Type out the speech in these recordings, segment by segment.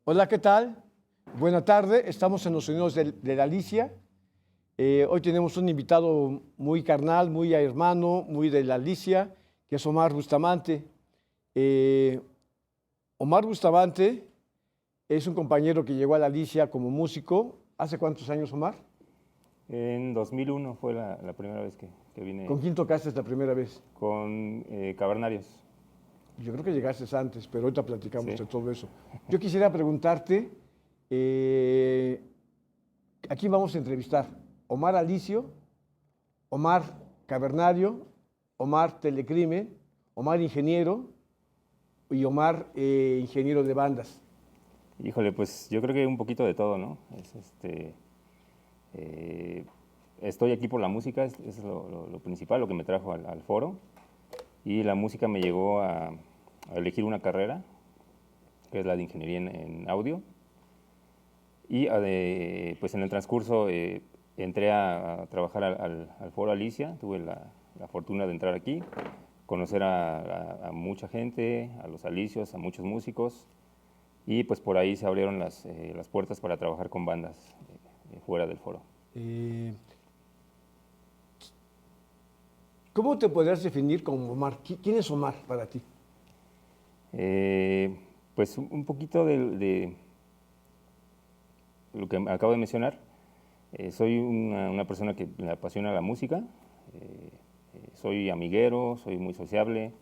Hola, ¿qué tal? Buena tarde, estamos en los sonidos de la Alicia. Hoy tenemos un invitado muy carnal, muy hermano, muy de la Alicia, que es Omar Bustamante. Eh, Omar Bustamante es un compañero que llegó a la Alicia como músico. ¿Hace cuántos años, Omar? En 2001 fue la primera vez que vine ¿Con quién tocaste la primera vez? con Cavernarios. Yo creo que llegaste antes, pero ahorita platicamos Sí. de todo eso. Yo quisiera preguntarte, eh, ¿a quién vamos a entrevistar? ¿Omar Alicio, Omar Cavernario, Omar Telecrimen, Omar Ingeniero y Omar Ingeniero de bandas? Híjole, pues yo creo que un poquito de todo, ¿no? Eh, Estoy aquí por la música, es lo principal, lo que me trajo al foro. Y la música me llegó a elegir una carrera, que es la de ingeniería en audio. Y pues en el transcurso entré a trabajar al foro Alicia, tuve la fortuna de entrar aquí, conocer a mucha gente, a los alicios, a muchos músicos, y pues por ahí se abrieron las puertas para trabajar con bandas fuera del foro. Eh, ¿Cómo te podrías definir como Omar? ¿Quién es Omar para ti? Pues un poquito de lo que acabo de mencionar. Soy una persona que le apasiona la música, soy amiguero, soy muy sociable,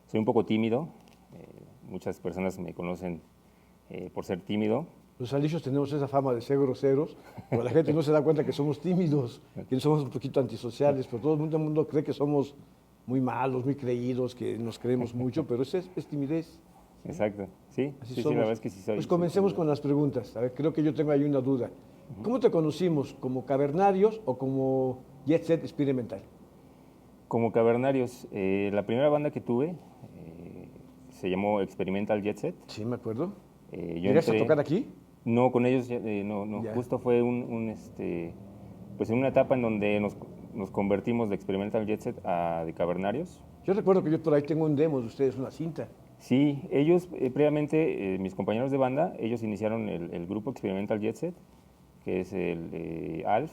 soy un poco tímido. Muchas personas me conocen por ser tímido. Los alicios tenemos esa fama de ser groseros, pero la gente no se da cuenta que somos tímidos, que somos un poquito antisociales, pero todo el mundo cree que somos muy malos, muy creídos, que nos creemos mucho, pero es timidez. Exacto, sí, Así sí, somos. la verdad es que sí soy. Pues comencemos con las preguntas. A ver, creo que yo tengo ahí una duda. ¿Cómo te conocimos? ¿Como Cavernarios o como Jet Set Experimental? Como Cavernarios, la primera banda que tuve se llamó Experimental Jet Set. Sí, me acuerdo. Yo ¿Llegaste a entré, tocar aquí? no con ellos, no, Ya. justo fue pues en una etapa en donde nos convertimos de Experimental Jet Set a de Cavernarios. Yo recuerdo que yo por ahí tengo un demo de ustedes, una cinta. Sí, ellos previamente, mis compañeros de banda, ellos iniciaron el grupo Experimental Jet Set, que es el Alf,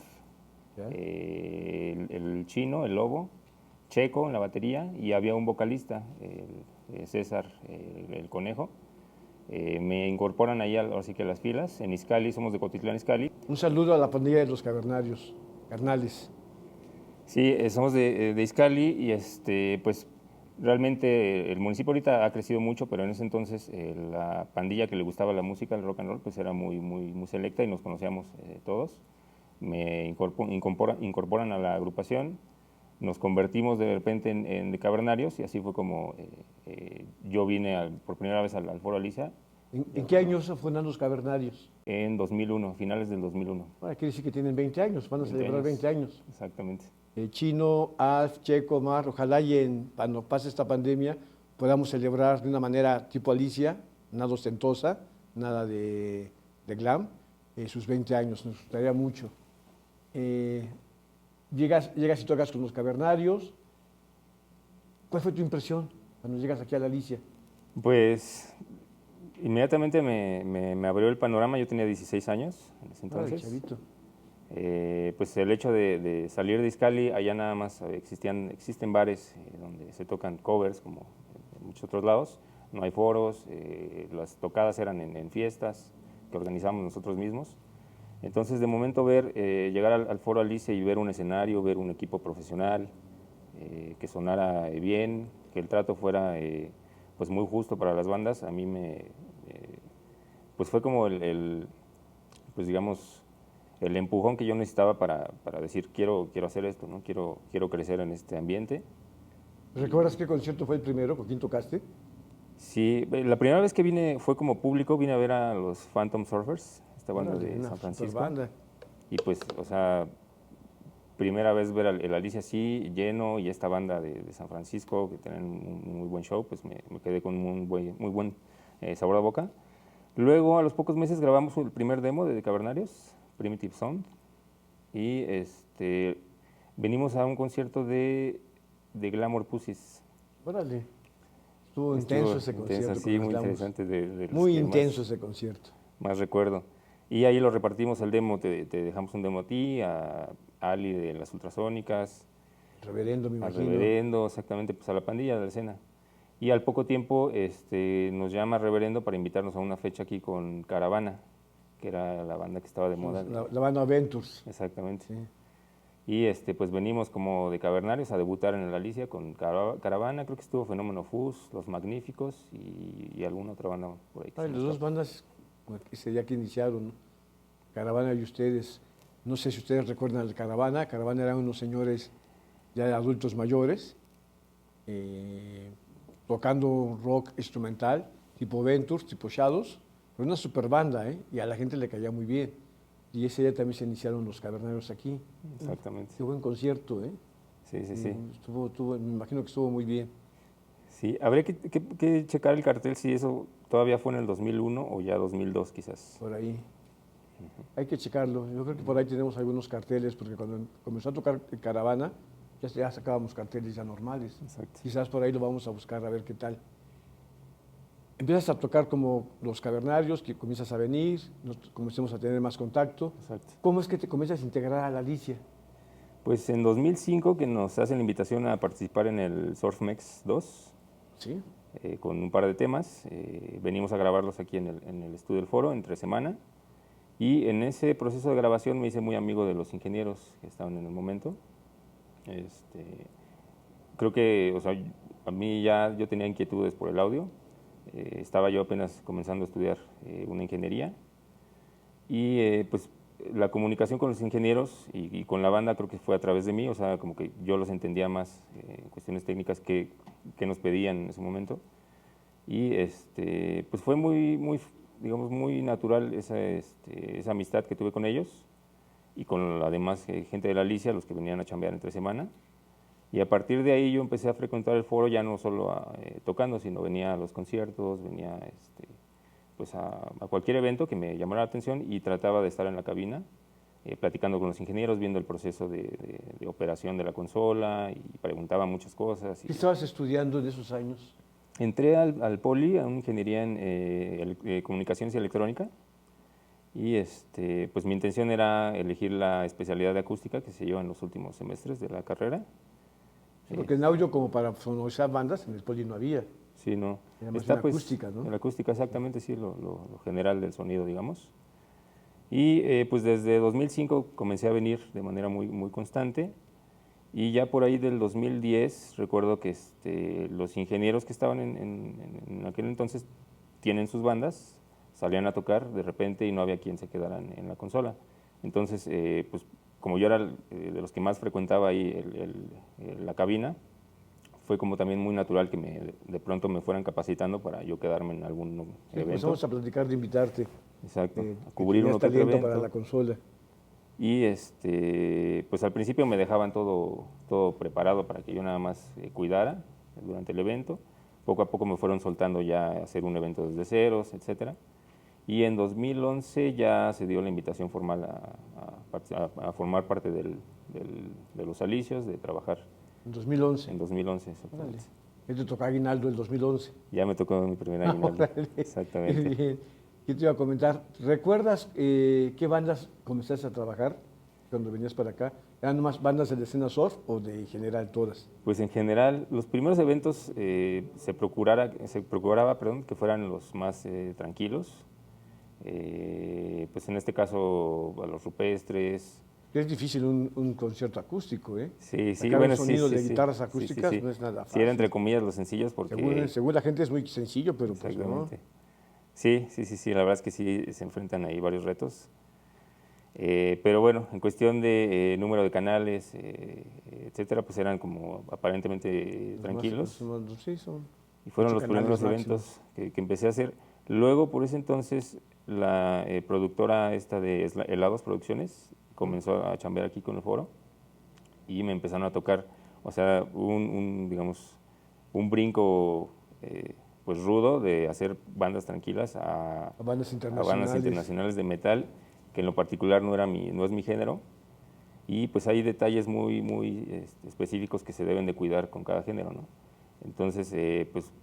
¿Ya? el Chino, el Lobo, Checo en la batería, y había un vocalista, César, el Conejo. Me incorporan ahí ahora sí que a las filas. En Izcali, somos de Cotitlán, Izcali. Un saludo a la pandilla de los Cavernarios, carnales. Sí, somos de Izcali y pues realmente el municipio ahorita ha crecido mucho, pero en ese entonces la pandilla que le gustaba la música, el rock and roll, pues era muy selecta y nos conocíamos todos. Me incorporan a la agrupación, nos convertimos de repente en de Cavernarios y así fue como yo vine por primera vez al Foro Alicia ¿En qué años se fundan los Cavernarios? en 2001, finales del 2001. Bueno, quiere decir que tienen 20 años, van a 20 celebrar años, 20 años. exactamente. Chino, Alf, Checo, Omar, ojalá cuando pase esta pandemia podamos celebrar de una manera tipo Alicia, nada ostentosa, nada de glam, sus 20 años, nos gustaría mucho. Llegas y tocas con los Cavernarios. ¿Cuál fue tu impresión cuando llegas aquí a la Alicia? Pues inmediatamente me abrió el panorama, yo tenía 16 años en ese Ay, entonces. chavito. Pues el hecho de salir de Izcali, allá nada más existen bares donde se tocan covers como en muchos otros lados, no hay foros, las tocadas eran en fiestas que organizamos nosotros mismos. Entonces de momento llegar al foro Alice y ver un escenario, ver un equipo profesional, que sonara bien, que el trato fuera pues muy justo para las bandas, a mí pues fue como pues digamos, el empujón que yo necesitaba para decir, quiero hacer esto, ¿no? Quiero crecer en este ambiente. ¿Recuerdas qué concierto fue el primero? ¿Con quién tocaste? Sí, la primera vez que vine fue como público, vine a ver a los Phantom Surfers, esta banda Órale, de una San super Francisco. banda. Y pues, o sea, primera vez ver el Alicia así, lleno, y esta banda de San Francisco, que tienen un muy buen show, pues me quedé con un muy buen sabor de boca. Luego, a los pocos meses, grabamos el primer demo de Cavernarios, Primitive Sound, y venimos a un concierto de Glamour Pussies. Órale. Estuvo Estuvo intenso ese intenso, concierto con sí, las muy Lamus. interesante, de los Muy que intenso más, ese concierto. más recuerdo. Y ahí lo repartimos el demo, te dejamos un demo a ti, a Ali de las Ultrasónicas, Reverendo, me al imagino. Reverendo, exactamente, pues a la pandilla de la escena. Y al poco tiempo nos llama Reverendo para invitarnos a una fecha aquí con Caravana, que era la banda que estaba de moda. La banda Ventures. Exactamente. Sí. Y pues venimos como de Cavernarios a debutar en el Alicia con Caravana, creo que estuvo Fenómeno Fus, Los Magníficos y alguna otra banda por ahí. Las dos bandas ese día que iniciaron, ¿no? Caravana y ustedes. No sé si ustedes recuerdan el Caravana. Caravana eran unos señores ya adultos mayores, tocando rock instrumental, tipo Ventures, tipo Shadows. Pero una super banda, ¿eh? Y a la gente le caía muy bien. Y ese día también se iniciaron los Cavernarios aquí. Exactamente. Qué buen concierto, ¿eh? Sí, sí, sí. Me imagino que estuvo muy bien. Sí, habría que checar el cartel si eso todavía fue en el 2001 o ya 2002 quizás. Por ahí. Hay que checarlo. Yo creo que por ahí tenemos algunos carteles, porque cuando comenzó a tocar Caravana, ya sacábamos carteles ya normales. Exacto. Quizás por ahí lo vamos a buscar a ver qué tal. Empiezas a tocar como los Cavernarios, que comienzas a venir, comencemos a tener más contacto. Exacto. ¿Cómo es que te comienzas a integrar a la Alicia? Pues en 2005 que nos hacen la invitación a participar en el Surfmex 2, Sí. con un par de temas. Venimos a grabarlos aquí en el estudio del Foro entre semana. Y en ese proceso de grabación me hice muy amigo de los ingenieros que estaban en el momento. Creo que, o sea, a mí yo tenía inquietudes por el audio. Estaba yo apenas comenzando a estudiar una ingeniería. Y pues la comunicación con los ingenieros y con la banda creo que fue a través de mí, o sea, como que yo los entendía más en cuestiones técnicas que nos pedían en ese momento. Y pues fue digamos, muy natural esa amistad que tuve con ellos y con además gente de la Alicia, los que venían a chambear entre semana. Y a partir de ahí yo empecé a frecuentar el foro ya no solo tocando, sino venía a los conciertos, venía pues a cualquier evento que me llamara la atención y trataba de estar en la cabina platicando con los ingenieros, viendo el proceso de operación de la consola y preguntaba muchas cosas. ¿Qué estabas estudiando en esos años? Entré al Poli, a una ingeniería en comunicaciones y electrónica, y pues mi intención era elegir la especialidad de acústica que se lleva en los últimos semestres de la carrera. Porque en audio, como para sonorizar bandas, en el Poli no había. Sí, no. Era más en acústica, ¿no? En la acústica, exactamente, sí, lo general del sonido, digamos. Y pues desde 2005 comencé a venir de manera muy constante. Y ya por ahí del 2010 recuerdo que los ingenieros que estaban en aquel entonces tienen sus bandas, salían a tocar de repente y no había quien se quedara en la consola. Entonces, pues como yo era de los que más frecuentaba ahí la cabina, fue como también muy natural que de pronto me fueran capacitando para yo quedarme en algún Sí, evento. empezamos a platicar de invitarte. Exacto, a Que cubrir tenías uno que otro talento evento. para la consola. Y pues al principio me dejaban todo preparado para que yo nada más cuidara durante el evento. Poco a poco me fueron soltando ya a hacer un evento desde ceros, etcétera. Y en 2011 ya se dio la invitación formal a formar parte de los Alicios, de trabajar En 2011. en 2011, exactamente. Órale. Te tocó aguinaldo el 2011. Ya me tocó mi primer aguinaldo. Órale. Exactamente. Bien. ¿Qué te iba a comentar? ¿Recuerdas qué bandas comenzaste a trabajar cuando venías para acá? ¿Eran más bandas de la escena surf o de en general todas? Pues en general, los primeros eventos se procuraba que fueran los más tranquilos. Pues en este caso, a los rupestres. Es difícil un concierto acústico, ¿eh? Sí, Sacar bueno, un sonido sí, de sí. guitarras Sí, acústicas sí. no es nada fácil. Sí, era entre comillas los sencillos porque... Según la gente es muy sencillo, pero pues no. Exactamente. Sí, la verdad es que sí se enfrentan ahí varios retos. Pero bueno, en cuestión de número de canales, etcétera, pues eran como aparentemente tranquilos. Sí, son Y fueron 8 los canales primeros máximo. eventos que empecé a hacer. Luego, por ese entonces, la productora esta de Helados Producciones comenzó a chambear aquí con el foro y me empezaron a tocar, o sea, digamos, un brinco pues rudo de hacer bandas tranquilas A bandas a internacionales. bandas internacionales de metal, que en lo particular no es mi género. Y pues hay detalles muy específicos que se deben de cuidar con cada género, ¿no? Entonces, pues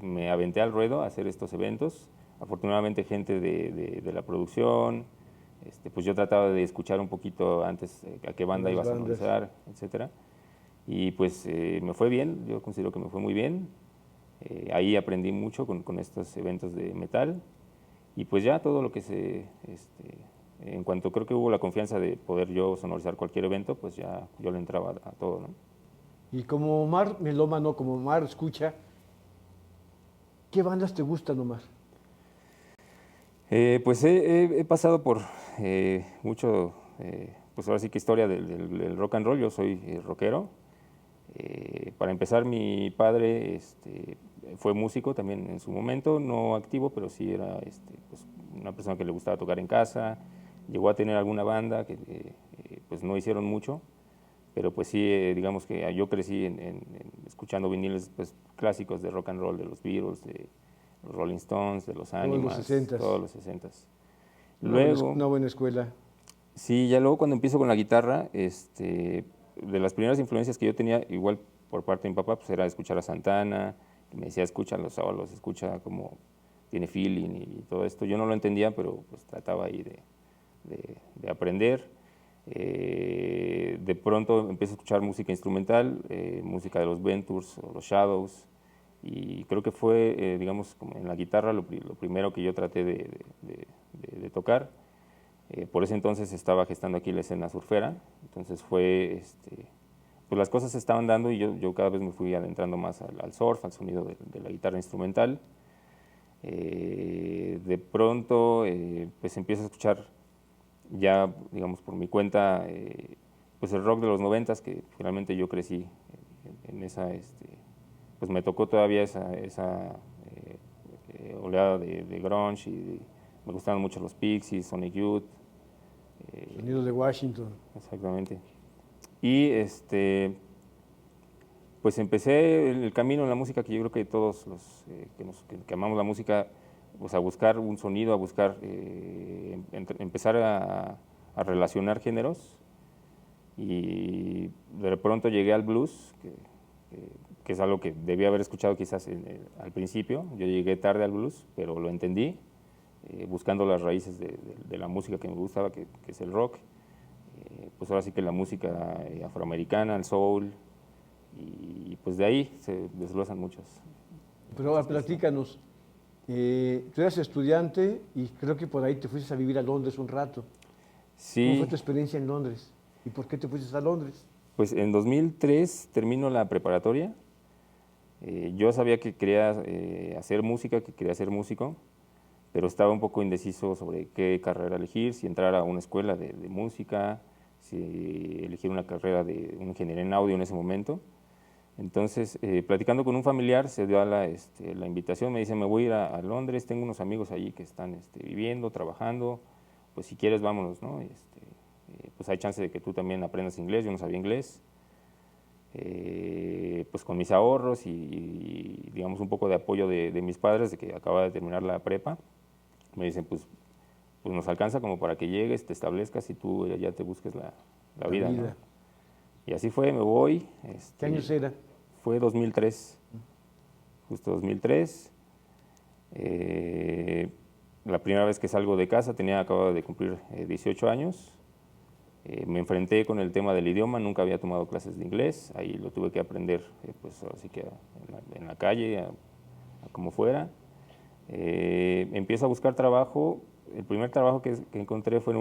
me aventé al ruedo a hacer estos eventos, afortunadamente gente de la producción. Pues yo trataba de escuchar un poquito antes a qué banda Las iba a bandas. sonorizar, etcétera. Y pues me fue bien, yo considero que me fue muy bien. Ahí aprendí mucho con estos eventos de metal. Y pues ya todo lo que en cuanto creo que hubo la confianza de poder yo sonorizar cualquier evento, pues ya yo le entraba a todo, ¿no? Y como Omar melómano, como Omar escucha, ¿qué bandas te gustan, Omar? Pues he pasado por mucho, pues ahora sí que historia del rock and roll. Yo soy rockero. Para empezar, mi padre fue músico también en su momento, no activo, pero sí era pues una persona que le gustaba tocar en casa. Llegó a tener alguna banda que pues no hicieron mucho, pero pues sí, digamos que yo crecí escuchando viniles pues, clásicos de rock and roll, de los Beatles, de los Rolling Stones, de los Todos los Animals, 60s. todos los 60s. Una Luego, buena escuela. sí, ya luego cuando empiezo con la guitarra, de las primeras influencias que yo tenía, igual por parte de mi papá, pues era escuchar a Santana, que me decía, escucha los solos, escucha cómo tiene feeling y todo esto. Yo no lo entendía, pero pues trataba ahí de aprender. De pronto empiezo a escuchar música instrumental, música de los Ventures o los Shadows, y creo que fue, digamos, como en la guitarra lo primero que yo traté de tocar. Por ese entonces estaba gestando aquí la escena surfera, entonces pues las cosas se estaban dando y yo cada vez me fui adentrando más al surf, al sonido de la guitarra instrumental. De pronto, pues empiezo a escuchar ya, digamos, por mi cuenta, pues el rock de los 90s, que finalmente yo crecí en esa, pues me tocó todavía esa oleada de grunge y me gustaban mucho los Pixies, Sonic Youth. Sonido de Washington. Exactamente. Y pues empecé el camino en la música que yo creo que todos los que amamos la música, pues a buscar un sonido, a buscar, empezar a relacionar géneros. Y de pronto llegué al blues, que es algo que debía haber escuchado quizás al principio. Yo llegué tarde al blues, pero lo entendí, buscando las raíces de la música que me gustaba, que es el rock. Pues ahora sí que la música afroamericana, el soul, y pues de ahí se desglosan Pero ahora muchas cosas, ¿no? platícanos. Tú eras estudiante y creo que por ahí te fuiste a vivir a Londres un rato. ¿Cómo fue Sí, tu experiencia en Londres? ¿Y por qué te fuiste a Londres? pues en 2003 termino la preparatoria. Yo sabía que quería hacer música, que quería ser músico, pero estaba un poco indeciso sobre qué carrera elegir, si entrar a una escuela de música, si elegir una carrera de una ingeniería en audio en ese momento. Entonces, platicando con un familiar, se dio la invitación, me dice, me voy a ir a Londres, tengo unos amigos allí que están viviendo, trabajando, pues si quieres vámonos, ¿no? Pues hay chance de que tú también aprendas inglés, yo no sabía inglés. Pues con mis ahorros y, digamos un poco de apoyo de mis padres, de que acababa de terminar la prepa, me dicen, pues nos alcanza como para que llegues, te establezcas y tú ya te busques la La vida, ¿no? vida. Y así fue, me voy. ¿Qué años era? Fue 2003, justo 2003. La primera vez que salgo de casa, acababa de cumplir 18 años. Me enfrenté con el tema del idioma, nunca había tomado clases de inglés, ahí lo tuve que aprender, pues así que en la calle, a como fuera. Empiezo a buscar trabajo. El primer trabajo que encontré fue en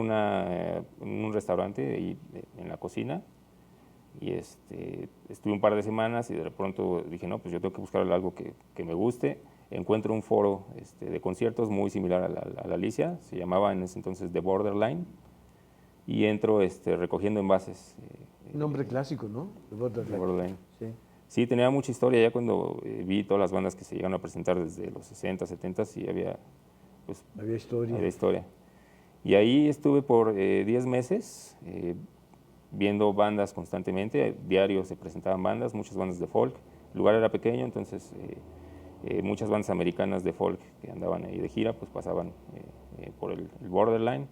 un restaurante, ahí, en la cocina. Y estuve un par de semanas y de pronto dije, no, pues yo tengo que buscar algo que me guste. Encuentro un foro de conciertos muy similar a la Alicia, se llamaba en ese entonces The Borderline, y entro recogiendo envases Un nombre clásico, ¿no? The de Borderline. Borderline. Sí. Sí, tenía mucha historia ya cuando vi todas las bandas que se llegaron a presentar desde los 60, 70, y pues, Había historia. había historia. Y ahí estuve por 10 meses viendo bandas constantemente, diario se presentaban bandas, muchas bandas de folk. El lugar era pequeño, entonces muchas bandas americanas de folk que andaban ahí de gira, pues pasaban por el Borderline.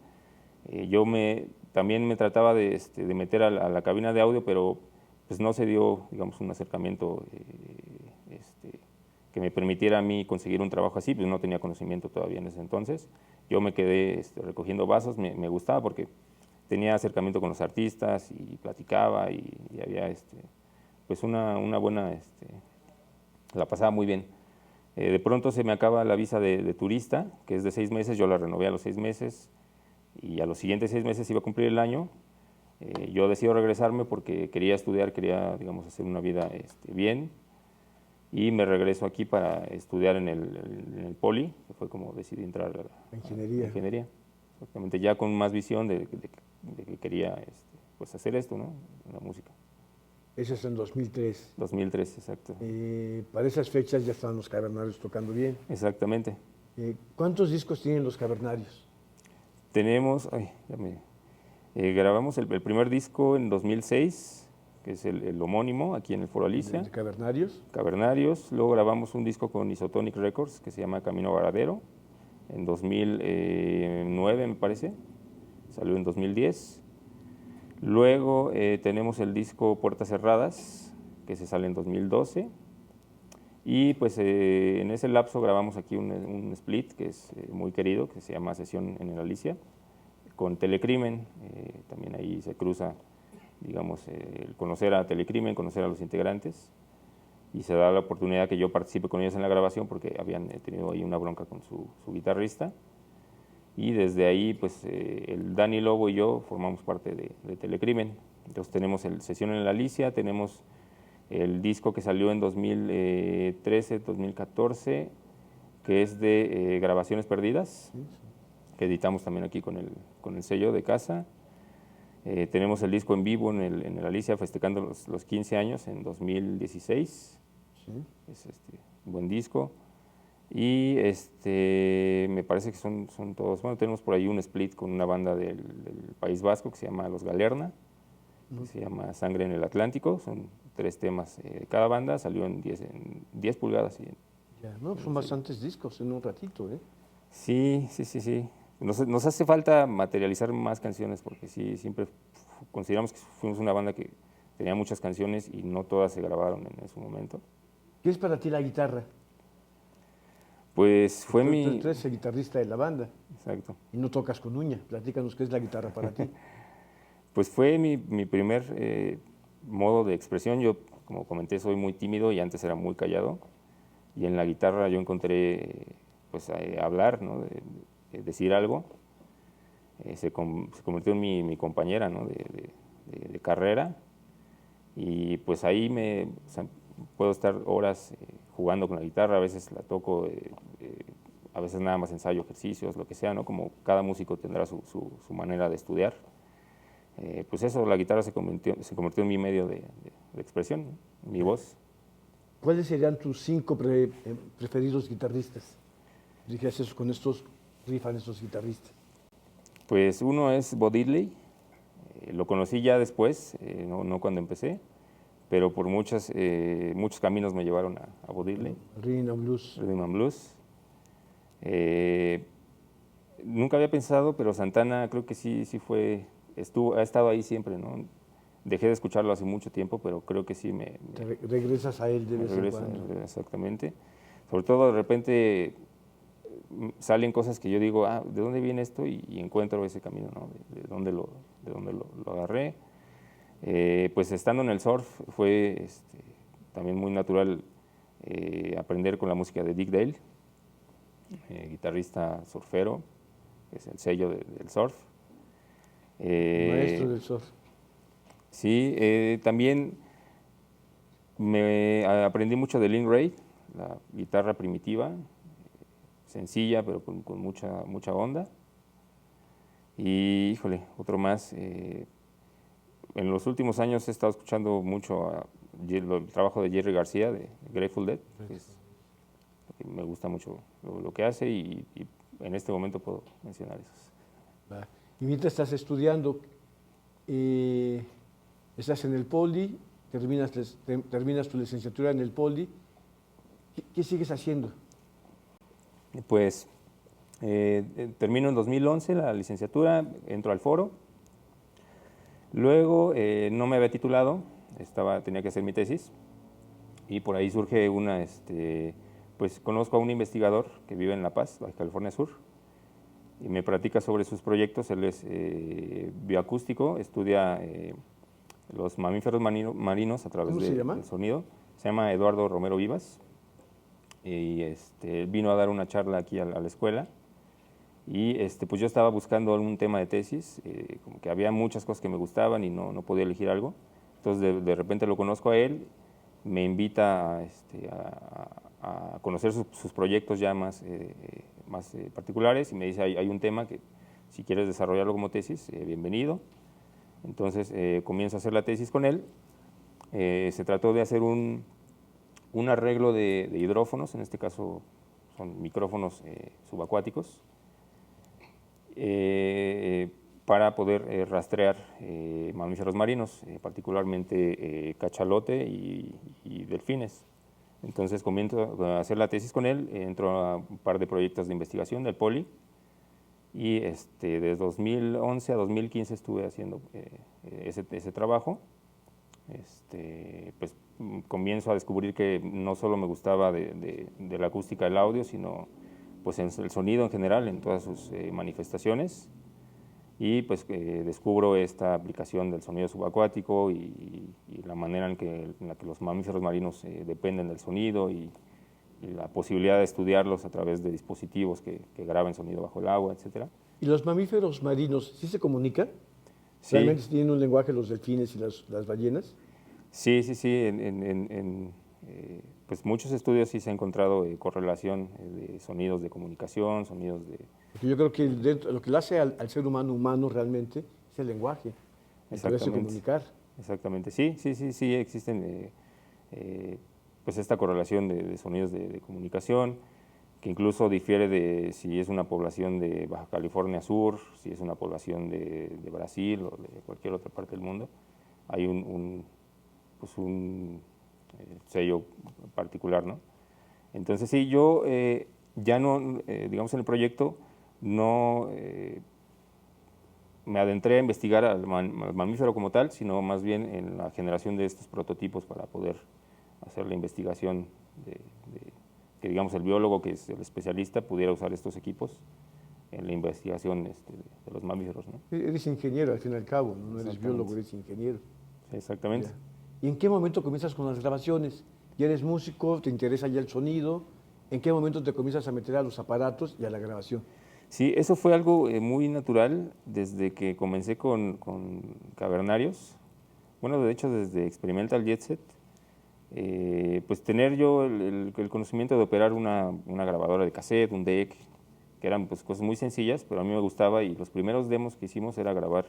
También me trataba de meter a la cabina de audio, pero pues no se dio, digamos, un acercamiento que me permitiera a mí conseguir un trabajo así, pues no tenía conocimiento todavía en ese entonces. Yo me quedé recogiendo vasos, me gustaba porque tenía acercamiento con los artistas y platicaba y había pues una buena, la pasaba muy bien. De pronto se me acaba la visa de turista, que es de 6 meses, yo la renové a los 6 meses y a los siguientes 6 meses iba a cumplir el año. Yo decido regresarme porque quería estudiar, quería, digamos, hacer una vida bien, y me regreso aquí para estudiar en el Poli, que fue como decidí entrar a la ingeniería. Exactamente, ya con más visión de que quería pues hacer esto, ¿no? La música. Eso es en 2003. 2003, exacto. Para esas fechas ya estaban los Cavernarios tocando bien. Exactamente. ¿Cuántos discos tienen los Cavernarios? Tenemos, grabamos el primer disco en 2006, que es el homónimo, aquí en el Foro Alicia. ¿De Cavernarios? Cavernarios. Luego grabamos un disco con Isotonic Records, que se llama Camino Varadero, en 2009, me parece. Salió en 2010. Luego tenemos el disco Puertas Cerradas, que se sale en 2012. Y pues en ese lapso grabamos aquí un split que es muy querido, que se llama Sesión en el Alicia, con Telecrimen. También ahí se cruza, digamos, el conocer a Telecrimen, conocer a los integrantes, y se da la oportunidad que yo participe con ellos en la grabación porque habían tenido ahí una bronca con su guitarrista. Y desde ahí, pues, el Dani Lobo y yo formamos parte de Telecrimen. Entonces tenemos el Sesión en la Alicia, tenemos el disco que salió en 2013, 2014, que es de Grabaciones Perdidas, que editamos también aquí con el sello de casa. Tenemos el disco en vivo en el Alicia, festejando los 15 años en 2016. Sí. Es un buen disco. Y me parece que son todos. Bueno, tenemos por ahí un split con una banda del País Vasco que se llama Los Galerna, que se llama Sangre en el Atlántico. Son 3 temas de cada banda, salió en 10 pulgadas. Ya, no, son bastantes discos en un ratito, ¿eh? Sí. Nos hace falta materializar más canciones porque sí, siempre consideramos que fuimos una banda que tenía muchas canciones y no todas se grabaron en su momento. ¿Qué es para ti la guitarra? Pues fue Tú eres el guitarrista de la banda. Exacto. Y no tocas con uña. Platícanos qué es la guitarra para ti. Pues fue mi primer modo de expresión. Yo, como comenté, soy muy tímido y antes era muy callado. Y en la guitarra yo encontré, pues, hablar, ¿no? Decir algo. Se convirtió en mi compañera, ¿no? de carrera. Y pues ahí o sea, puedo estar horas jugando con la guitarra, a veces la toco, a veces nada más ensayo ejercicios, lo que sea, ¿no? Como cada músico tendrá su manera de estudiar. Pues eso, la guitarra se convirtió en mi medio de expresión, ¿no? Mi voz. ¿Cuáles serían tus 5 preferidos guitarristas? Dijeras eso, con estos rifan estos guitarristas. Pues uno es Bo Diddley. Lo conocí ya después, no cuando empecé, pero por muchos caminos me llevaron a Bo Diddley. Rhythm and Blues. Rhythm and Blues. Nunca había pensado, pero Santana creo que sí ha estado ahí siempre, ¿no? Dejé de escucharlo hace mucho tiempo, pero creo que sí Regresas a él de vez en cuando. Exactamente. Sobre todo de repente salen cosas que yo digo, ¿de dónde viene esto? Y encuentro ese camino, ¿no? De dónde lo agarré. Pues estando en el surf fue también muy natural aprender con la música de Dick Dale, guitarrista surfero, que es el sello del surf. Maestro del surf. Sí, también aprendí mucho de Lynn Reid, la guitarra primitiva, sencilla pero con mucha onda. Y híjole, otro más. En los últimos años he estado escuchando mucho el trabajo de Jerry García de Grateful Dead, que me gusta mucho lo que hace, y en este momento puedo mencionar esos. Y mientras estás estudiando, estás en el Poli, terminas tu licenciatura en el Poli, ¿qué sigues haciendo? Pues termino en 2011 la licenciatura, entro al Foro. Luego no me había titulado, tenía que hacer mi tesis, y por ahí surge pues conozco a un investigador que vive en La Paz, Baja California Sur, y me platica sobre sus proyectos. Él es bioacústico, estudia los mamíferos marinos a través ¿Cómo se llama? del sonido. Se llama Eduardo Romero Vivas, y vino a dar una charla aquí a la escuela, y pues yo estaba buscando algún tema de tesis, como que había muchas cosas que me gustaban y no podía elegir algo. Entonces de repente lo conozco a él, me invita a conocer sus proyectos ya más particulares, y me dice, hay un tema que si quieres desarrollarlo como tesis, bienvenido. Entonces comienzo a hacer la tesis con él. Se trató de hacer un arreglo de hidrófonos, en este caso son micrófonos subacuáticos, para poder rastrear mamíferos marinos, particularmente cachalote y delfines. Entonces comienzo a hacer la tesis con él, entro a un par de proyectos de investigación del Poli, y de 2011 a 2015 estuve haciendo ese trabajo. Pues comienzo a descubrir que no solo me gustaba de la acústica del audio, sino pues el sonido en general, en todas sus manifestaciones, y pues descubro esta aplicación del sonido subacuático y la manera en la que los mamíferos marinos dependen del sonido, y la posibilidad de estudiarlos a través de dispositivos que graben sonido bajo el agua, etc. ¿Y los mamíferos marinos sí se comunican? Sí, ¿Realmente tienen un lenguaje los delfines y las ballenas? sí. Pues muchos estudios sí se ha encontrado correlación de sonidos de comunicación, sonidos de... Porque yo creo que lo que le hace al ser humano realmente es el lenguaje, el poderse Exactamente. comunicar. Exactamente, sí, existen pues esta correlación de sonidos de comunicación, que incluso difiere de si es una población de Baja California Sur, si es una población de Brasil o de cualquier otra parte del mundo. Hay un sello particular, ¿no? Entonces sí, yo ya no, digamos en el proyecto, no me adentré a investigar al mamífero como tal, sino más bien en la generación de estos prototipos para poder hacer la investigación que digamos el biólogo, que es el especialista, pudiera usar estos equipos en la investigación de los mamíferos, ¿no? Eres ingeniero al fin y al cabo, no eres Exactamente. biólogo, eres ingeniero. Sí, exactamente. Ya. ¿Y en qué momento comienzas con las grabaciones? ¿Ya eres músico? ¿Te interesa ya el sonido? ¿En qué momento te comienzas a meter a los aparatos y a la grabación? Sí, eso fue algo muy natural desde que comencé con Cavernarios. Bueno, de hecho, desde Experimental Jet Set, pues tener yo el conocimiento de operar una grabadora de cassette, un deck, que eran pues cosas muy sencillas, pero a mí me gustaba, y los primeros demos que hicimos era grabar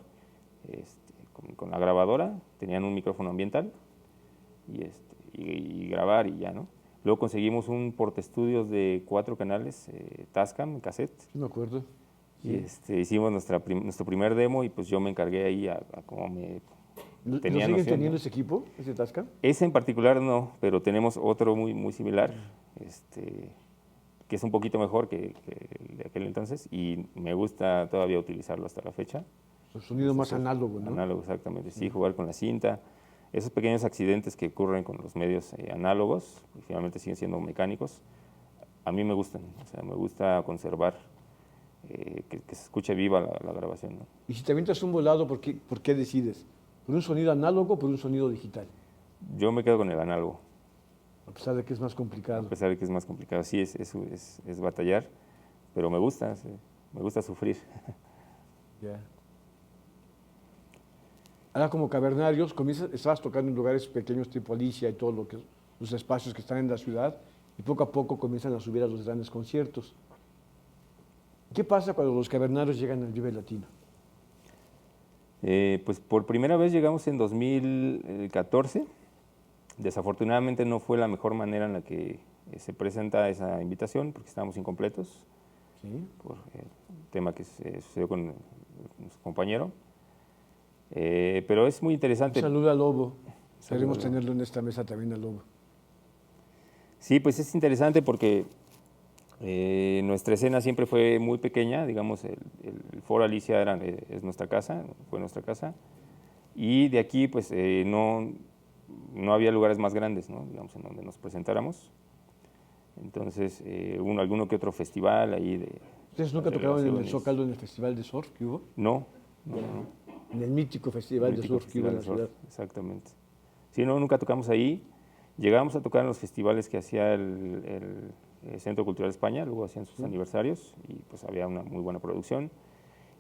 con la grabadora, tenían un micrófono ambiental, y grabar y ya, ¿no? Luego conseguimos un portaestudios de 4 canales, Tascam, cassette, Sí, me acuerdo. y hicimos nuestro primer demo, y pues yo me encargué ahí a cómo me ¿Lo tenía siguen noción, teniendo ¿no? ese equipo, ese Tascam? Ese en particular no, pero tenemos otro muy similar, que es un poquito mejor que el de aquel entonces, y me gusta todavía utilizarlo hasta la fecha. El sonido más Hacer análogo, ¿no? análogo, exactamente, sí, jugar con la cinta. Esos pequeños accidentes que ocurren con los medios análogos, que finalmente siguen siendo mecánicos, a mí me gustan, o sea, me gusta conservar, que se escuche viva la grabación, ¿no? Y si te avientas un volado, por qué decides? ¿Por un sonido análogo o por un sonido digital? Yo me quedo con el análogo, A pesar de que es más a complicado. pesar de que es más complicado. Sí, es batallar, pero me gusta, sí, me gusta sufrir. Ya. Ahora como Cavernarios, estabas tocando en lugares pequeños tipo Alicia y todo los espacios que están en la ciudad, y poco a poco comienzan a subir a los grandes conciertos. ¿Qué pasa cuando los Cavernarios llegan al Vive Latino? Pues por primera vez llegamos en 2014. Desafortunadamente no fue la mejor manera en la que se presenta esa invitación, porque estábamos incompletos ¿Sí? por el tema que sucedió con nuestro compañero. Pero es muy Un interesante. saludo a Lobo. Saludo Queremos a Lobo. tenerlo en esta mesa también a Lobo. Sí, pues es interesante porque nuestra escena siempre fue muy pequeña, digamos, el Foro Alicia es nuestra casa, fue nuestra casa, y de aquí pues no había lugares más grandes, ¿no? Digamos, en donde nos presentáramos. Entonces, alguno que otro festival ahí de... ¿Ustedes nunca tocaron en el relaciones. Zócalo en el festival de surf que hubo? No, no. En el mítico festival de surf que hubo en la ciudad. Exactamente. Sí, no, nunca tocamos ahí. Llegamos a tocar en los festivales que hacía el Centro Cultural España, luego hacían sus aniversarios y pues había una muy buena producción.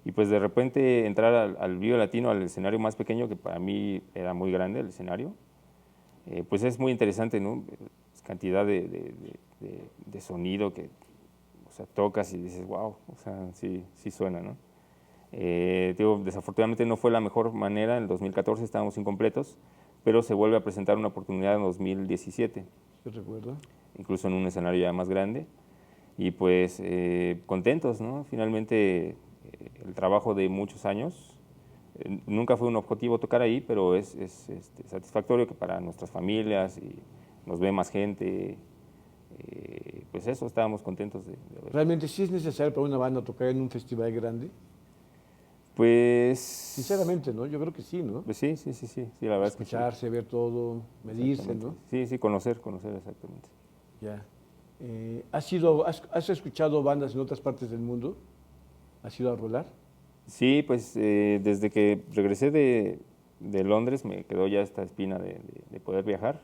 Y pues de repente entrar al Vive Latino, al escenario más pequeño, que para mí era muy grande el escenario, pues es muy interesante, ¿no? Cantidad de sonido que, o sea, tocas y dices, wow, o sea, sí suena, ¿no? Digo, desafortunadamente no fue la mejor manera, en el 2014 estábamos incompletos, pero se vuelve a presentar una oportunidad en 2017. ¿Yo recuerdo? Incluso en un escenario ya más grande, y pues contentos, ¿no? Finalmente el trabajo de muchos años, nunca fue un objetivo tocar ahí, pero es satisfactorio que para nuestras familias y nos ve más gente, pues eso, estábamos contentos de ver. ¿Realmente sí es necesario para una banda tocar en un festival grande? Pues... Sinceramente, ¿no? Yo creo que sí, ¿no? Pues sí, la verdad es que sí. Escucharse, ver todo, medirse, ¿no? Sí, conocer exactamente. Ya. ¿Has escuchado bandas en otras partes del mundo? ¿Has ido a rolar? Sí, pues desde que regresé de Londres me quedó ya esta espina de poder viajar.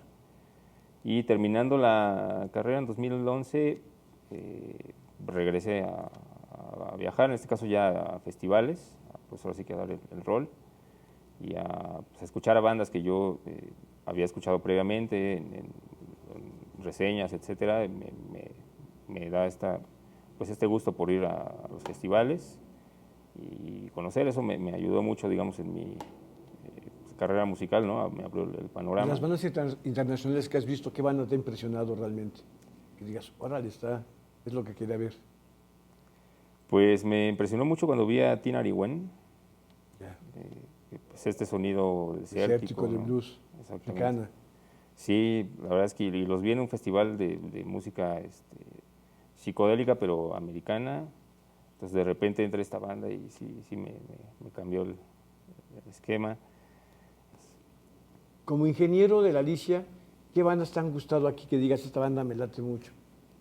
Y terminando la carrera en 2011, regresé a viajar, en este caso ya a festivales, pues ahora sí que a dar el rol y a escuchar a bandas que yo había escuchado previamente en reseñas, etcétera. Me da este gusto por ir a los festivales y conocer eso me ayudó mucho, digamos, en mi carrera musical, ¿no? Me abrió el panorama. Las bandas internacionales que has visto, ¿qué banda te ha impresionado realmente? Que digas, órale, es lo que quería ver. Pues me impresionó mucho cuando vi a Tina Ariwen, pues este sonido desértico, de ¿no? blues, africana. Sí, la verdad es que y los vi en un festival de música psicodélica, pero americana. Entonces de repente entra esta banda y sí me cambió el esquema. Como ingeniero de la Alicia, ¿qué bandas te han gustado aquí que digas, esta banda me late mucho?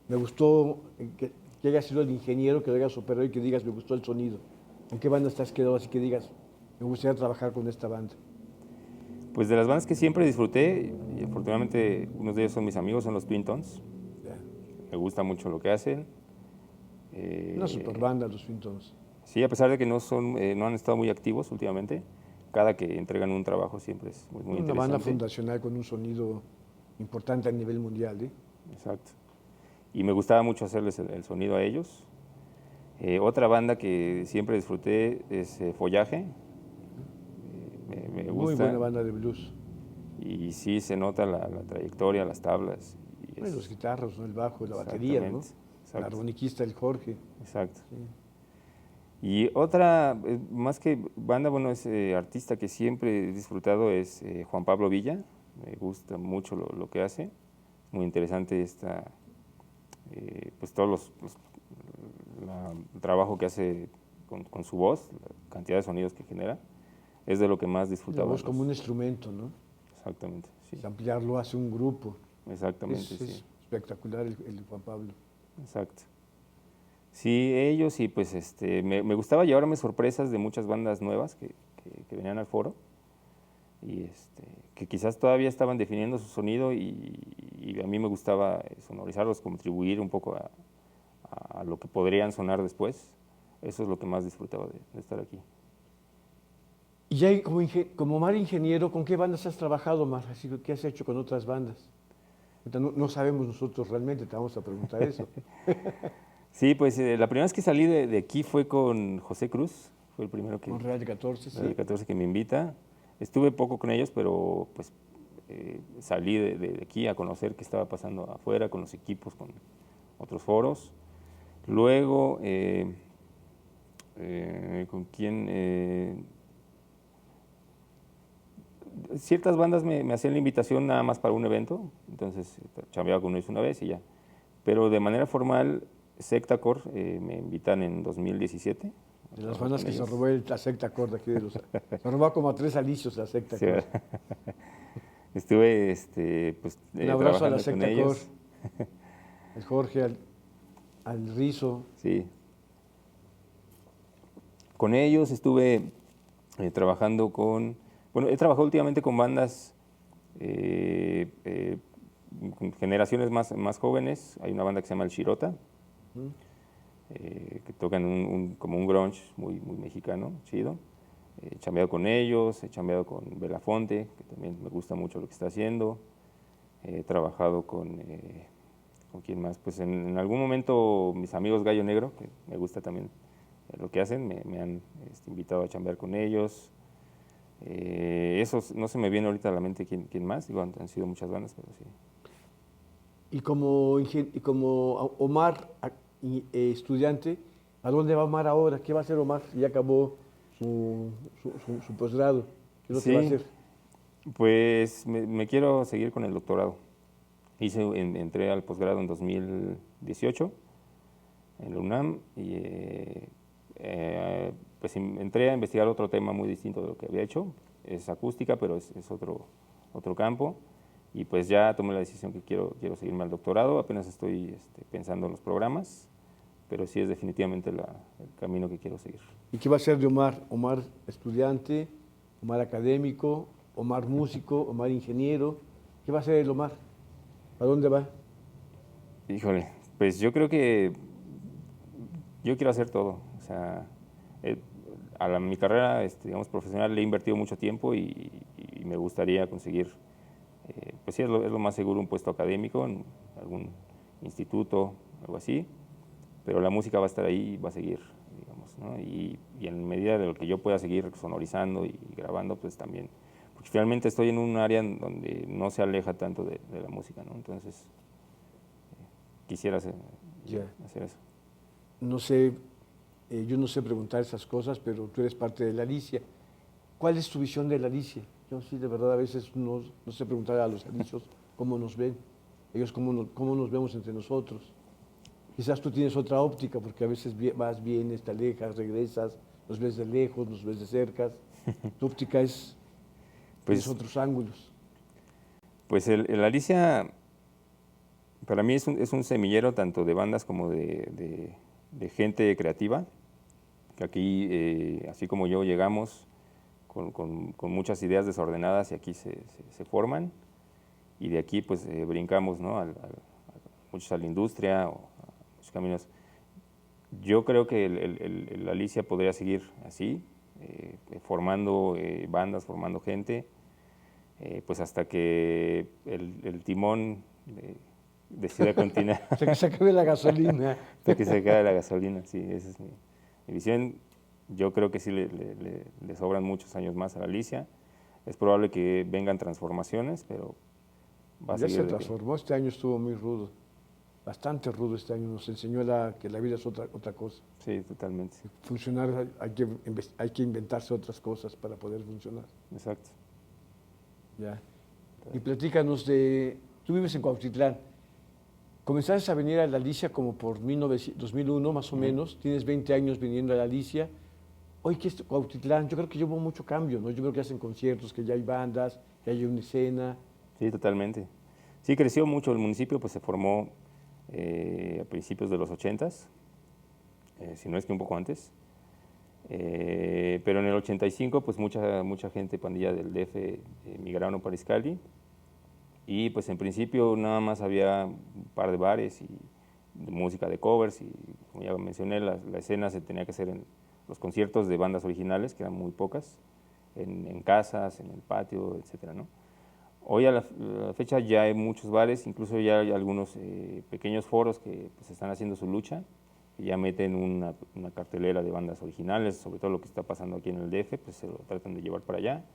Me gustó que haya sido el ingeniero, que lo hayas operado y que digas, me gustó el sonido. ¿En qué bandas te has quedado así que digas, me gustaría trabajar con esta banda? Pues de las bandas que siempre disfruté, y afortunadamente unos de ellos son mis amigos, son los Twin Tones. Yeah. Me gusta mucho lo que hacen. Una super banda, los Twin Tones. Sí, a pesar de que no han estado muy activos últimamente, cada que entregan un trabajo siempre es muy interesante. Una banda fundacional con un sonido importante a nivel mundial, ¿eh? Exacto. Y me gustaba mucho hacerles el sonido a ellos. Otra banda que siempre disfruté es Follaje. Me gusta. Muy buena banda de blues. Y sí se nota la trayectoria, las tablas. Y los guitarros, ¿no? El bajo, la batería, ¿no? El armoniquista, el Jorge. Exacto. Sí. Y otra, más que banda, bueno, es artista que siempre he disfrutado es Juan Pablo Villa. Me gusta mucho lo que hace. Muy interesante pues todos el trabajo que hace con su voz, la cantidad de sonidos que genera. Es de lo que más disfrutaba. La voz como un instrumento, ¿no? Exactamente, sí. Ampliarlo hace un grupo. Exactamente, es espectacular el Juan Pablo. Exacto. Sí, ellos y pues me gustaba llevarme sorpresas de muchas bandas nuevas que venían al foro y que quizás todavía estaban definiendo su sonido y a mí me gustaba sonorizarlos, contribuir un poco a lo que podrían sonar después. Eso es lo que más disfrutaba de estar aquí. Y ya como Mar ingeniero, ¿con qué bandas has trabajado, Mar? ¿Qué has hecho con otras bandas? No sabemos nosotros realmente, te vamos a preguntar eso. Sí, pues la primera vez que salí de aquí fue con José Cruz, fue el primero que... Con Real 14, sí. Real 14 que me invita. Estuve poco con ellos, pero pues salí de aquí a conocer qué estaba pasando afuera con los equipos, con otros foros. Luego, ¿con quién? Ciertas bandas me hacían la invitación nada más para un evento, entonces chambeaba con ellos una vez y ya. Pero de manera formal, Sectacore me invitan en 2017. De las bandas que se robó la Sectacore de aquí se robó como a 3 alicios la Sectacore. Sí. Estuve, pues, un abrazo a la Sectacore. al Jorge, al Rizo. Sí. Con ellos estuve trabajando bueno, he trabajado últimamente con bandas con generaciones más jóvenes. Hay una banda que se llama El Shirota, que tocan como un grunge muy mexicano, chido. He chambeado con ellos, he chambeado con Belafonte, que también me gusta mucho lo que está haciendo. He trabajado ¿con quién más? Pues en algún momento mis amigos Gallo Negro, que me gusta también lo que hacen, me han invitado a chambear con ellos. Eso no se me viene ahorita a la mente quién más, digo, han sido muchas bandas, pero sí. Y como Omar, estudiante, ¿a dónde va Omar ahora? ¿Qué va a hacer Omar? Ya acabó su posgrado. ¿Qué es lo que va a Sí, hacer? pues me quiero seguir con el doctorado. Entré al posgrado en 2018 en la UNAM y pues entré a investigar otro tema muy distinto de lo que había hecho. Es acústica, pero es otro campo. Y pues ya tomé la decisión que quiero seguirme al doctorado. Apenas estoy pensando en los programas, pero sí es definitivamente el camino que quiero seguir. ¿Y qué va a ser de Omar? ¿Omar estudiante? ¿Omar académico? ¿Omar músico? ¿Omar ingeniero? ¿Qué va a ser el Omar? ¿A dónde va? Híjole, pues yo creo que yo quiero hacer todo. O sea, eh, mi carrera, digamos, profesional le he invertido mucho tiempo y me gustaría conseguir, pues sí, es lo más seguro, un puesto académico en algún instituto, algo así, pero la música va a estar ahí y va a seguir, digamos, ¿no? Y en medida de lo que yo pueda seguir sonorizando y grabando, pues también, porque finalmente estoy en un área en donde no se aleja tanto de la música, ¿no? Entonces, quisiera Ya. hacer eso. No sé, yo no sé preguntar esas cosas, pero tú eres parte de la Alicia. ¿Cuál es tu visión de la Alicia? Yo sí, de verdad, a veces no sé preguntar a los alicios cómo nos ven, ellos cómo nos vemos entre nosotros. Quizás tú tienes otra óptica, porque a veces vas, vienes, te alejas, regresas, nos ves de lejos, nos ves de cerca. Tu óptica tienes Pues, otros ángulos. pues el Alicia para mí es un semillero tanto de bandas como de gente creativa, que aquí, así como yo, llegamos con muchas ideas desordenadas y aquí se forman, y de aquí pues brincamos, ¿no? Muchos a la industria o a muchos caminos. Yo creo que el Alicia podría seguir así, formando bandas, formando gente, pues hasta que el timón decida continuar, Hasta que se acabe la gasolina. hasta que se acabe la gasolina. Sí, esa es mi visión. Yo creo que sí le sobran muchos años más a la Alicia. Es probable que vengan transformaciones, pero va a Ya se seguir de pie. transformó, este año estuvo muy rudo, bastante rudo este año, nos enseñó que la vida es otra cosa. Sí, totalmente. Funcionar hay que inventarse otras cosas para poder funcionar. Exacto. Ya. Y platícanos tú vives en Cuautitlán, comenzaste a venir a la Alicia como por 2001 más o menos, tienes 20 años viniendo a la Alicia. Hoy que es Cuautitlán, yo creo que hubo mucho cambio, ¿no? Yo creo que hacen conciertos, que ya hay bandas, que hay una escena. Sí, totalmente. Sí, creció mucho el municipio, pues se formó a principios de los 80s, si no es que un poco antes. Pero en el 85, pues mucha gente, pandilla del DF, migraron para Izcalli. Y pues en principio nada más había un par de bares y de música de covers y como ya mencioné, la escena se tenía que hacer en los conciertos de bandas originales, que eran muy pocas, en casas, en el patio, etcétera, ¿no? Hoy a la fecha ya hay muchos bares, incluso ya hay algunos pequeños foros que pues, están haciendo su lucha, que ya meten una cartelera de bandas originales, sobre todo lo que está pasando aquí en el DF, pues se lo tratan de llevar para allá.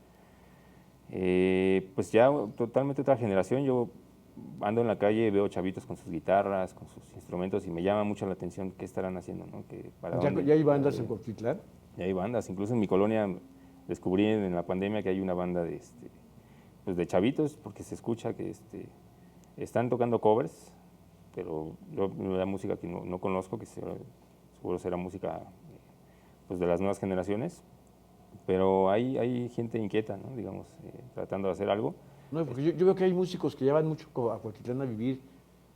Pues ya totalmente otra generación. Yo ando en la calle, veo chavitos con sus guitarras, con sus instrumentos y me llama mucho la atención qué estarán haciendo, ¿no? ¿Para dónde? ¿Ya hay bandas en Cuautitlán? Ya hay bandas, incluso en mi colonia descubrí en la pandemia que hay una banda pues de chavitos, porque se escucha que están tocando covers, pero la música que no conozco, que seguro será música pues de las nuevas generaciones, pero hay gente inquieta, ¿no? Digamos, tratando de hacer algo. No, porque yo veo que hay músicos que ya van mucho a Cuautitlán a vivir.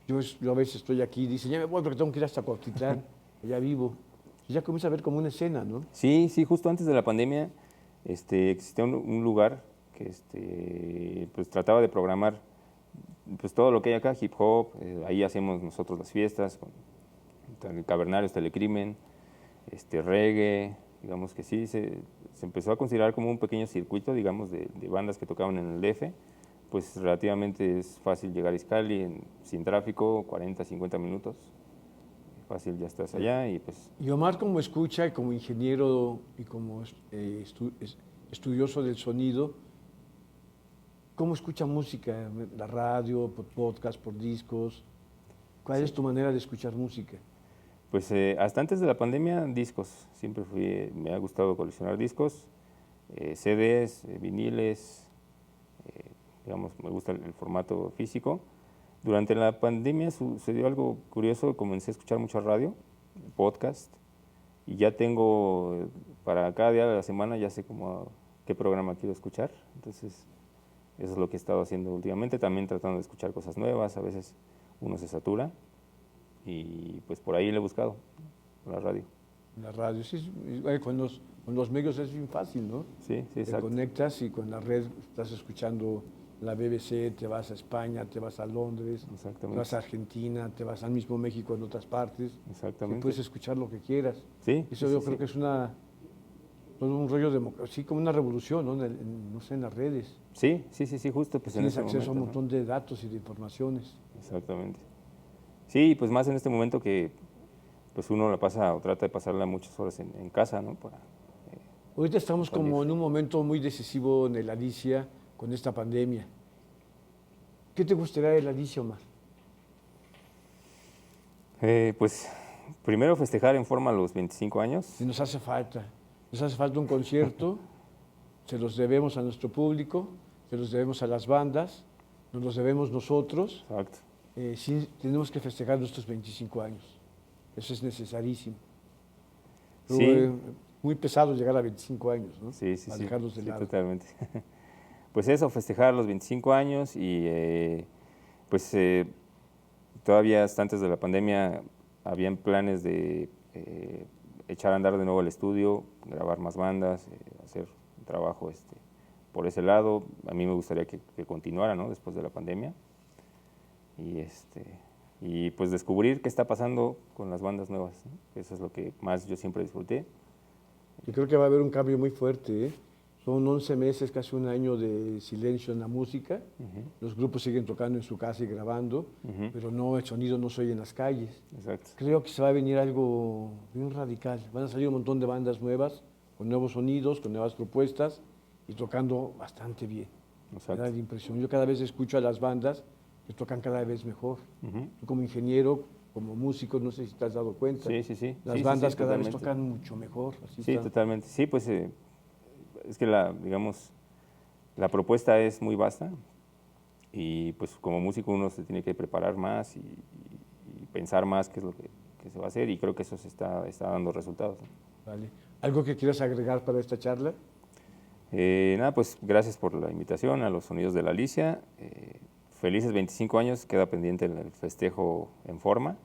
Yo a veces estoy aquí y dice, ya me voy porque tengo que ir hasta Cuautitlán, allá vivo. Y ya comienza a ver como una escena, ¿no? Sí, sí, justo antes de la pandemia existía un lugar que pues trataba de programar pues todo lo que hay acá, hip hop, ahí hacemos nosotros las fiestas, con Cavernarios, Telecrimen, reggae, digamos que sí, se empezó a considerar como un pequeño circuito, digamos, de bandas que tocaban en el DF, pues relativamente es fácil llegar a Izcalli sin tráfico, 40, 50 minutos, fácil ya estás allá y pues... Y Omar como escucha y como ingeniero y como estudioso del sonido, ¿cómo escucha música? ¿La radio, por podcast, por discos? ¿Cuál es tu manera de escuchar música? Pues hasta antes de la pandemia, discos. Siempre me ha gustado coleccionar discos, CDs, viniles, digamos, me gusta el formato físico. Durante la pandemia sucedió algo curioso, comencé a escuchar mucho radio, podcast, y ya tengo, para cada día de la semana, ya sé qué programa quiero escuchar. Entonces, eso es lo que he estado haciendo últimamente, también tratando de escuchar cosas nuevas, a veces uno se satura, y pues por ahí le he buscado, la radio. La radio, sí, con los medios es bien fácil, ¿no? Sí, sí, Te exacto. conectas y con la red estás escuchando la BBC, te vas a España, te vas a Londres, te Exactamente. vas a Argentina, te vas al mismo México en otras partes. Exactamente. Y puedes escuchar lo que quieras. Sí, Eso sí, yo sí, creo sí. que es todo un rollo sí, como una revolución, ¿no? No sé, en las redes. Sí, sí, sí, sí, justo pues en Tienes este acceso a un momento, ¿no? montón de datos y de informaciones. Exactamente. Sí, pues más en este momento que pues uno la pasa o trata de pasarla muchas horas en casa, ¿no? Para Ahorita estamos salir. como en un momento muy decisivo en el Alicia con esta pandemia. ¿Qué te gustaría de la Alicia, Omar? Pues primero festejar en forma los 25 años. Y nos hace falta un concierto, se los debemos a nuestro público, se los debemos a las bandas, nos los debemos nosotros. Exacto. Sí, tenemos que festejar nuestros 25 años. Eso es necesarísimo. Pero, Sí, muy pesado llegar a 25 años, ¿no? sí, sí, A sí, dejarlos de sí, lado. totalmente. Pues eso, festejar los 25 años y pues todavía hasta antes de la pandemia habían planes de echar a andar de nuevo el estudio, grabar más bandas, hacer un trabajo por ese lado. A mí me gustaría que continuara, ¿no? Después de la pandemia. Y pues descubrir qué está pasando con las bandas nuevas, ¿no? Eso es lo que más yo siempre disfruté. Yo creo que va a haber un cambio muy fuerte, ¿eh? Son 11 meses, casi un año de silencio en la música. Los grupos siguen tocando en su casa y grabando, pero no, el sonido no se oye en las calles. Exacto. Creo que se va a venir algo bien radical. Van a salir un montón de bandas nuevas, con nuevos sonidos, con nuevas propuestas y tocando bastante bien. Me da la impresión. Yo cada vez escucho a las bandas que tocan cada vez mejor. Tú como ingeniero, como músico, no sé si te has dado cuenta. Sí, sí, sí. Las Sí, bandas sí, cada vez totalmente. tocan mucho mejor. Así Sí, está. totalmente. Sí, pues es que digamos, la propuesta es muy vasta y pues como músico uno se tiene que preparar más y pensar más qué es lo que se va a hacer y creo que eso está dando resultados, ¿no? Vale. ¿Algo que quieras agregar para esta charla? Nada, pues gracias por la invitación a los Sonidos de la Alicia. Felices 25 años, queda pendiente el festejo en forma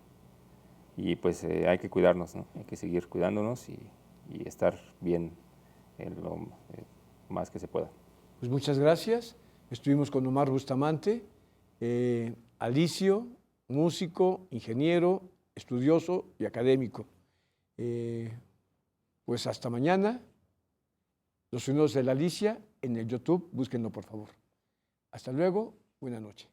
y pues hay que cuidarnos, ¿no? Hay que seguir cuidándonos y estar bien en lo más que se pueda. Pues muchas gracias. Estuvimos con Omar Bustamante, Alicio, músico, ingeniero, estudioso y académico. Pues hasta mañana. Los Sonidos de la Alicia en el YouTube, búsquenlo por favor. Hasta luego, buena noche.